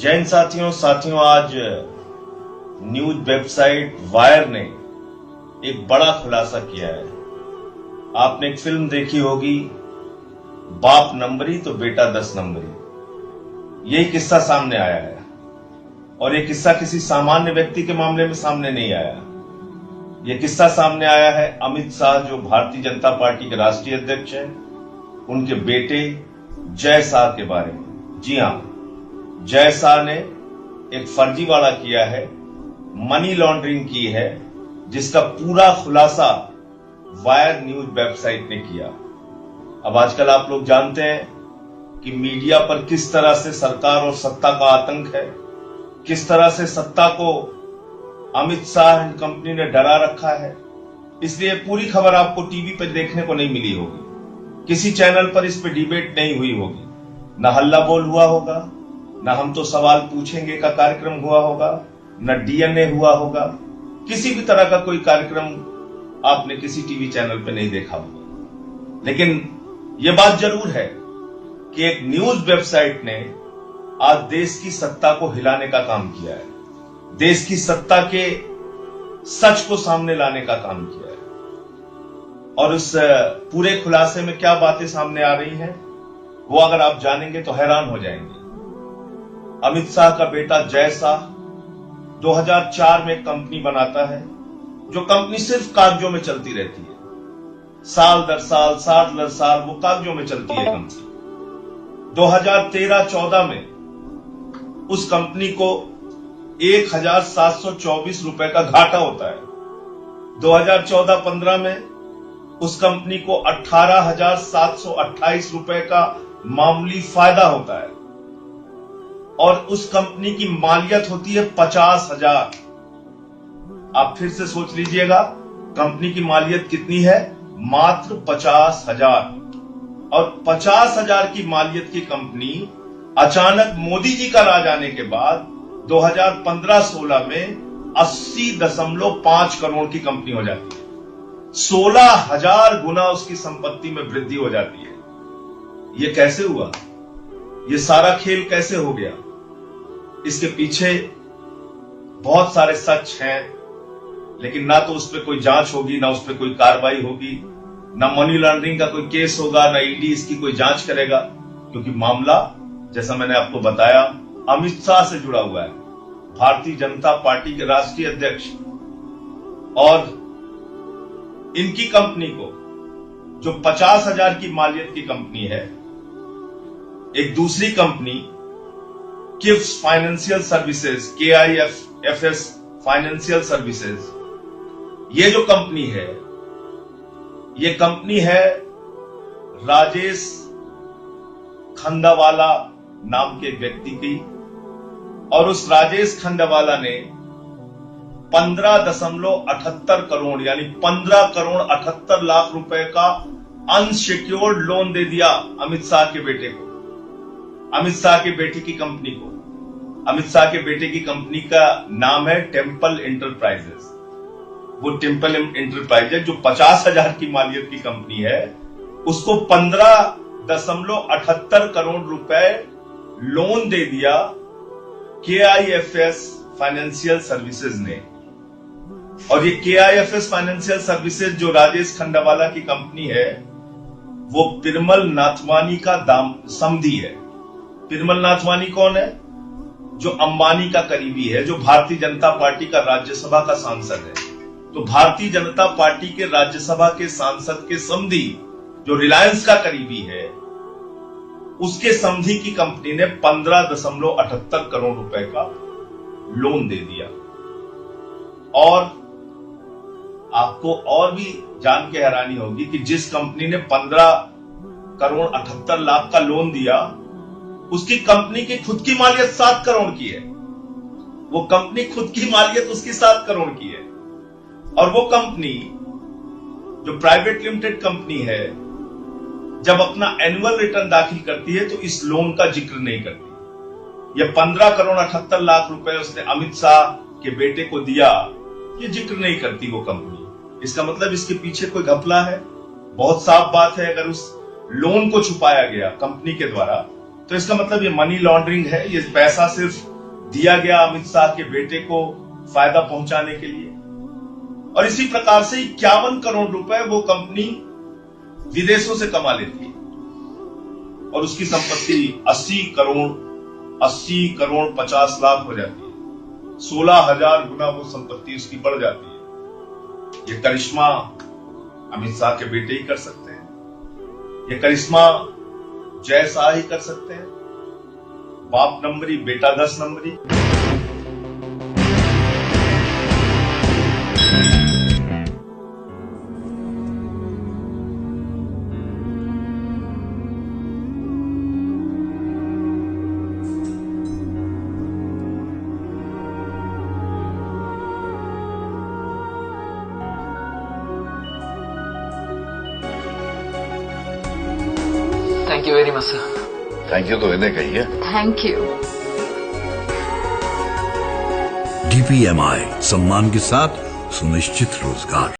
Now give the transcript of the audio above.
जैन साथियों आज news website wire ने एक बड़ा खुलासा किया है। आपने एक फिल्म देखी होगी, बाप नंबरी तो बेटा 10 नंबरी। यही किस्सा सामने आया है और ये किस्सा किसी सामान्य व्यक्ति के मामले में सामने नहीं आया। यह किस्सा सामने आया है अमित शाह, जो भारतीय जनता पार्टी के राष्ट्रीय अध्यक्ष हैं, उनके बेटे जय शाह के बारे में। जी हां, जय शाह ने एक फर्जीवाड़ा किया है, मनी लॉन्ड्रिंग की है, जिसका पूरा खुलासा वायर न्यूज वेबसाइट ने किया। अब आजकल आप लोग जानते हैं कि मीडिया पर किस तरह से सरकार और सत्ता का आतंक है, किस तरह से सत्ता को अमित शाह एंड कंपनी ने डरा रखा है। इसलिए पूरी खबर आपको टीवी पर देखने को नहीं मिली होगी, किसी चैनल पर इस पर डिबेट नहीं हुई होगी, न हल्ला बोल हुआ होगा, न हम तो सवाल पूछेंगे का कार्यक्रम हुआ होगा, न डीएनए हुआ होगा। किसी भी तरह का कोई कार्यक्रम आपने किसी टीवी चैनल पे नहीं देखा होगा। लेकिन यह बात जरूर है कि एक न्यूज वेबसाइट ने आज देश की सत्ता को हिलाने का काम किया है, देश की सत्ता के सच को सामने लाने का काम किया है। और उस पूरे खुलासे में क्या बातें सामने आ रही हैं, वो अगर आप जानेंगे तो हैरान हो जाएंगे। अमित शाह का बेटा जय शाह 2004 में एक कंपनी बनाता है, जो कंपनी सिर्फ कागजों में चलती रहती है, साल दर साल वो कागजों में चलती है कंपनी। 2013-14 में उस कंपनी को 1724 रुपए का घाटा होता है। 2014-15 में उस कंपनी को 18,728 रुपए का मामूली फायदा होता है और उस कंपनी की मालियत होती है 50,000। आप फिर से सोच लीजिएगा, कंपनी की मालियत कितनी है? मात्र 50,000। और 50,000 की मालियत की कंपनी अचानक मोदी जी का राज आने के बाद 2015-16 में 80.5 करोड़ की कंपनी हो जाती है। 16,000 गुना उसकी संपत्ति में वृद्धि हो जाती है। यह कैसे हुआ? यह सारा खेल कैसे हो गया? इसके पीछे बहुत सारे सच हैं, लेकिन ना तो उस पर कोई जांच होगी, ना उस पर कोई कार्रवाई होगी, ना मनी लॉन्ड्रिंग का कोई केस होगा, ना ईडी इसकी कोई जांच करेगा, क्योंकि मामला, जैसा मैंने आपको बताया, अमित शाह से जुड़ा हुआ है, भारतीय जनता पार्टी के राष्ट्रीय अध्यक्ष। और इनकी कंपनी को, जो 50,000 की मालियत की कंपनी है, एक दूसरी company KIFS financial services, KIFS financial services, ये जो कंपनी है, ये कंपनी है राजेश खंडावाला नाम के व्यक्ति की। और उस राजेश खंडावाला ने 15.78 करोड़ यानी 15 करोड़ 78 लाख रुपए का अनसिक्योर्ड लोन दे दिया अमित शाह के बेटे को, अमित शाह के बेटे की कंपनी को। अमित शाह के बेटे की कंपनी का नाम है टेम्पल इंटरप्राइजेस। वो टेम्पल इंटरप्राइजेस जो 50,000 की मालियत की कंपनी है, उसको 15.78 करोड़ रुपए लोन दे दिया KIFS फाइनेंशियल सर्विसेज ने। और ये KIFS फाइनेंशियल सर्विसेज जो राजेश खंडावाला की कंपनी है, वो पिरमल नाथवानी का समधी है। पिरमल नाथवानी कौन है? जो अंबानी का करीबी है, जो भारतीय जनता पार्टी का राज्यसभा का सांसद है। तो भारतीय जनता पार्टी के राज्यसभा के सांसद के समधी, जो रिलायंस का करीबी है, उसके समधी की कंपनी ने 15.78 करोड़ रुपए का लोन दे दिया। और आपको और भी जान के हैरानी होगी कि जिस कंपनी ने 15 करोड़ 78 लाख का लोन दिया, उसकी कंपनी की खुद की मालियत 7 करोड़ की है। वो कंपनी खुद की मालियत उसकी 7 करोड़ की है। और वो कंपनी जो प्राइवेट लिमिटेड कंपनी है, जब अपना एनुअल रिटर्न दाखिल करती है तो इस लोन का जिक्र नहीं करती। ये 15 करोड़ 78 लाख रुपए उसने अमित शाह के बेटे को दिया, ये जिक्र नहीं करती वो कंपनी। इसका मतलब इसके पीछे कोई घपला है। बहुत साफ बात है, अगर उस लोन को छुपाया गया कंपनी के द्वारा, तो इसका मतलब ये मनी लॉन्ड्रिंग है। ये पैसा सिर्फ दिया गया अमित शाह के बेटे को फायदा पहुंचाने के लिए। और इसी प्रकार से 51 करोड़ रुपए वो कंपनी विदेशों से कमा लेती है और उसकी संपत्ति 80 करोड़ 50 लाख हो जाती है। 16,000 गुना वो संपत्ति उसकी बढ़ जाती है। ये करिश्मा अमित शाह के बेटे ही कर सकते हैं। ये करिश्मा जय शाह ही कर सकते हैं। बाप नंबरी, बेटा 10 नंबरी। Thank you very much sir. Thank you तो इन्हें कहिए। Thank you. DPMI सम्मान के साथ सुनिश्चित रोजगार।